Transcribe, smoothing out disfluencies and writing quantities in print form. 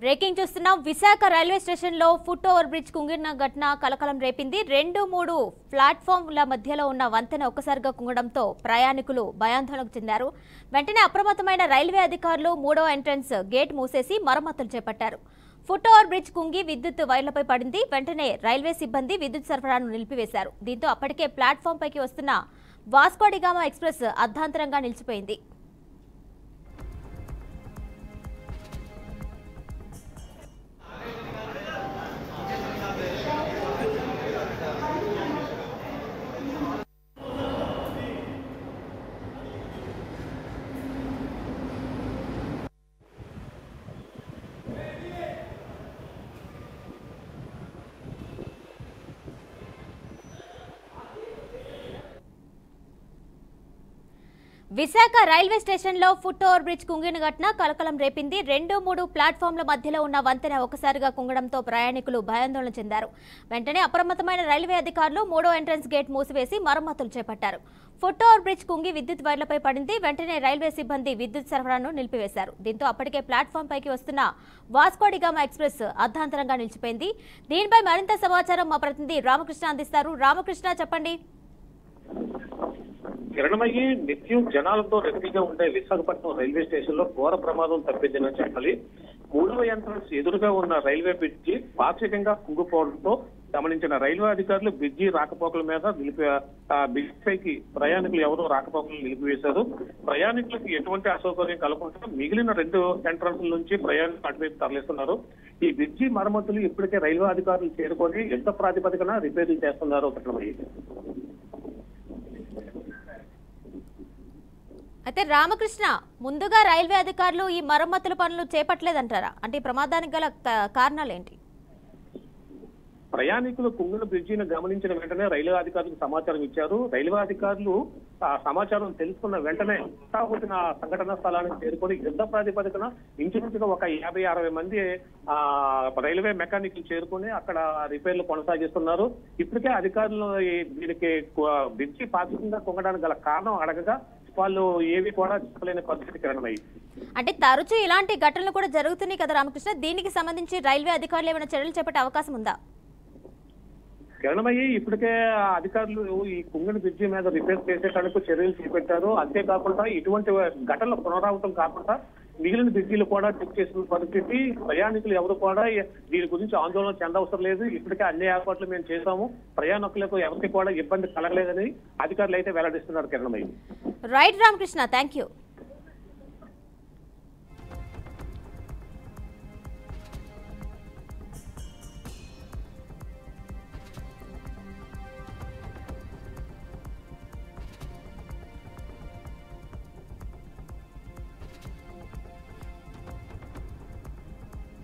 Breaking చూస్తున్నాం. Visakha railway station లో foot over bridge కుంగిన ఘటన కలకలం రేపింది. 2-3 ప్లాట్ఫామ్ల మధ్యలో ఉన్న వంతెన ఒక్కసారిగా కుంగడంతో ప్రయాణికులు భయాందోళనకు చెందారు. వెంటనే అప్రమత్తమైన రైల్వే అధికారులు 3వ ఎంట్రన్స్ గేట్ మూసేసి మరమ్మతులు చేపట్టారు. ఫుట్ ఓవర్ బ్రిడ్జ్ కుంగి విద్యుత్ వైర్లపై పడింది. వెంటనే రైల్వే సిబ్బంది విద్యుత్ సరఫరాను నిలిపివేశారు. దీంతో అప్పటికే ప్లాట్ఫామ్ పైకి వస్తున్న వాస్కో డి గామా ఎక్స్ప్రెస్ అర్ధాంతరంగా నిలిచిపోయింది. విశాఖ రైల్వే స్టేషన్ లో ఫుట్ ఓవర్ బ్రిడ్జ్ కుంగిన ఘటన కలకలం రేపింది. 2-3 ప్లాట్ఫామ్ల మధ్యలో ఉన్న వంతెన ఒక్కసారిగా కుంగడంతో ప్రయాణికులు భయాందోళన చెందారు. వెంటనే అప్రమత్తమైన రైల్వే అధికారులు 3వ ఎంట్రన్స్ గేట్ మూసివేసి మరమ్మతులు చేపట్టారు. ఫుట్ ఓవర్ బ్రిడ్జ్ కుంగి విద్యుత్ వైర్లపై పడింది. వెంటనే రైల్వే సిబ్బంది విద్యుత్ సరఫరాను నిలిపివేశారు. దీంతో అప్పటికే ప్లాట్ఫామ్ పైకి వస్తున్న వాస్కో డి గామా ఎక్స్ప్రెస్ అర్ధాంతరంగా నిలిచిపోయింది. దీనిపై మరింత సమాచారం మా ప్రతినిధి రామకృష్ణ అందిస్తారు. రామకృష్ణ, చెప్పండి. కిరణమయ్యి నిత్యం జనాలతో రద్దీగా ఉండే విశాఖపట్నం రైల్వే స్టేషన్ లో ఘోర ప్రమాదం తప్పిందని చెప్పాలి. 3వ ఎంట్రన్స్ ఎదురుగా ఉన్న రైల్వే బ్రిడ్జి పాక్షికంగా కుంగిపోవడంతో గమనించిన రైల్వే అధికారులు బ్రిడ్జి రాకపోకల మీద బ్రిడ్జి పైకి ప్రయాణికులు ఎవరో రాకపోకలు నిలిపివేశారు. ప్రయాణికులకు ఎటువంటి అసౌకర్యం కలగకుండా మిగిలిన 2 ఎంట్రన్స్ల నుంచి ప్రయాణికులు అటువైపు తరలిస్తున్నారు. ఈ బ్రిడ్జి మరమ్మతులు ఇప్పటికే రైల్వే అధికారులు చేరుకొని యుద్ధ ప్రాతిపదికన రిపేరింగ్ చేస్తున్నారు. అయితే రామకృష్ణ, ముందుగా రైల్వే అధికారులు ఈ మరమ్మతుల పనులు చేపట్టలేదంటారా? అంటే ఈ ప్రమాదానికి గల కారణాలు ఏంటి? ప్రయాణికులు కుంగిన బ్రిడ్జిని గమనించిన వెంటనే రైల్వే అధికారులకు సమాచారం ఇచ్చారు. రైల్వే అధికారులు ఆ సమాచారం తెలుసుకున్న వెంటనే హుటాహుటిన సంఘటనా స్థలానికి చేరుకొని యుద్ధ ప్రాతిపదికన ఇంచుమించుగా ఒక 50-60 మంది రైల్వే మెకానిక్లు చేరుకొని అక్కడ రిపేర్లు కొనసాగిస్తున్నారు. ఇప్పటికే అధికారులు దీనికి బ్రిడ్జి పాక్షికంగా కుంగడానికి గల కారణం అడగగా వాళ్ళు ఏవి కూడా చెప్పలేని పరిస్థితి కిరణమయ్యి. అంటే తరచూ ఇలాంటి ఘటనలు కూడా జరుగుతున్నాయి కదా రామకృష్ణ, దీనికి సంబంధించి రైల్వే అధికారులు ఏమైనా చర్యలు చేపట్టే అవకాశం ఉందా? కిరణమయ్యి ఇప్పటికే అధికారులు ఈ కుంగిన బ్రిడ్జి మీద రిపేర్ చేసేటందుకు చర్యలు చేపట్టారు. అంతేకాకుండా ఇటువంటి ఘటనలు పునరావృతం కాకుండా మిగిలిన బ్రిడ్జీలు కూడా చెక్ చేసిన పరిస్థితి. ప్రయాణికులు ఎవరు కూడా దీని గురించి ఆందోళన చెందవసరం లేదు. ఇప్పటికే అన్ని ఏర్పాట్లు మేము చేశాము, ప్రయాణికులకు ఎవరికి కూడా ఇబ్బంది కలగలేదని అధికారులు అయితే వెల్లడిస్తున్నారు. కిరణమయ్యి. Right Ramakrishna, thank you.